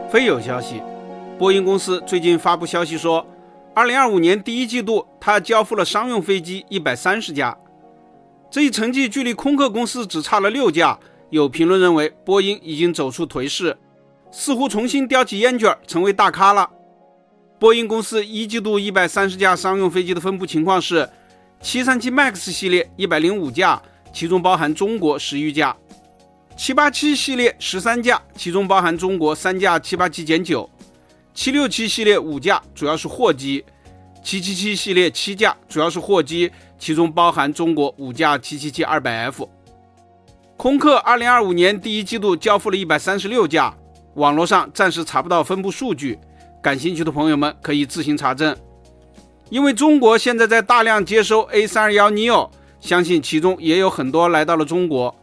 非有消息，波音公司最近发布消息说，2025年第一季度它交付了商用飞机130架，这一成绩距离空客公司只差了6架。有评论认为，波音已经走出颓势，似乎重新叼起烟卷成为大咖了。波音公司一季度130架商用飞机的分布情况是737 MAX 系列105架，其中包含中国10余架；787系列13架，其中包含中国3架787-9； 767系列5架，主要是货机；777系列7架，主要是货机，其中包含中国5架777-200F。空客2025年第一季度交付了136架，网络上暂时查不到分布数据，感兴趣的朋友们可以自行查证。因为中国现在在大量接收 A321neo， 相信其中也有很多来到了中国，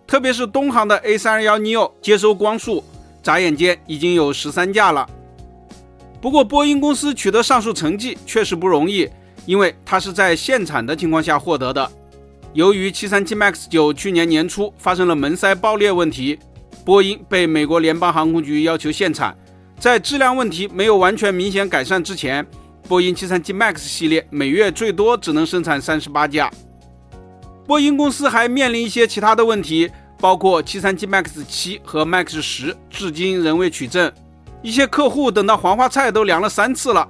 特别是东航的 A321neo 接收光束，眨眼间已经有13架了。不过波音公司取得上述成绩确实不容易，因为它是在限产的情况下获得的。由于737 MAX 9去年年初发生了门塞爆裂问题，波音被美国联邦航空局要求限产，在质量问题没有完全明显改善之前，波音737 MAX 系列每月最多只能生产38架。波音公司还面临一些其他的问题，包括737 MAX 7和 MAX 10至今仍未取证，一些客户等到黄花菜都凉了3次了。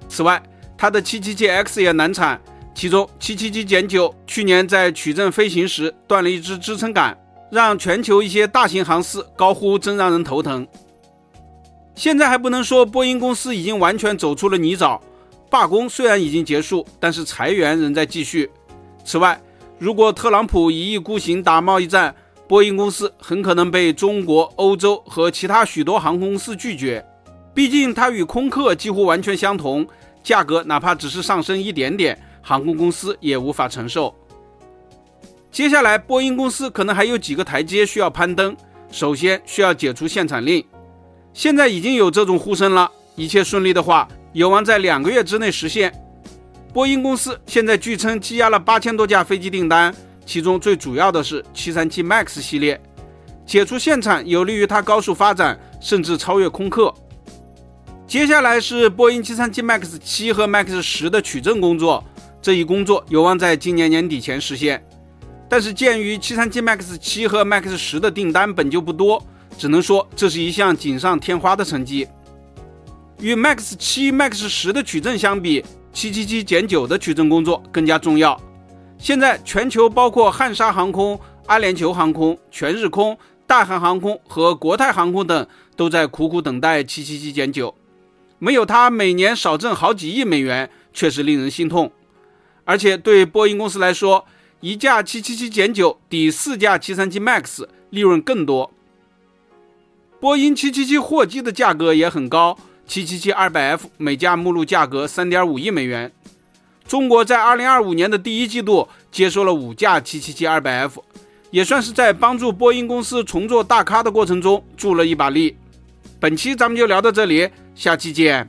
此外，它的 777X 也难产，其中777-9去年在取证飞行时断了一支支撑杆，让全球一些大型航司高呼真让人头疼。现在还不能说波音公司已经完全走出了泥沼，罢工虽然已经结束，但是裁员仍在继续。此外，如果特朗普一意孤行打贸易战，波音公司很可能被中国、欧洲和其他许多航空公司拒绝，毕竟它与空客几乎完全相同，价格哪怕只是上升一点点，航空公司也无法承受。接下来波音公司可能还有几个台阶需要攀登，首先需要解除限产令，现在已经有这种呼声了，一切顺利的话，有望在2个月之内实现。波音公司现在据称积压了8000多架飞机订单，其中最主要的是737 MAX 系列，解除限产有利于它高速发展，甚至超越空客。接下来是波音737 MAX 7和 MAX 10的取证工作，这一工作有望在今年年底前实现。但是鉴于737 MAX 7和 MAX 10的订单本就不多，只能说这是一项锦上添花的成绩。与 MAX 7、MAX 10的取证相比，777-9的取证工作更加重要。现在全球包括汉莎航空、阿联酋航空、全日空、大韩航空和国泰航空等都在苦苦等待777-9，没有它每年少挣好几亿美元，确实令人心痛。而且对波音公司来说，一架777-9抵4架737 MAX， 利润更多。波音777货机的价格也很高，777-200F 每架目录价格 3.5 亿美元。中国在2025年的第一季度接收了5架777-200F， 也算是在帮助波音公司重做大咖的过程中助了一把力。本期咱们就聊到这里，下期见。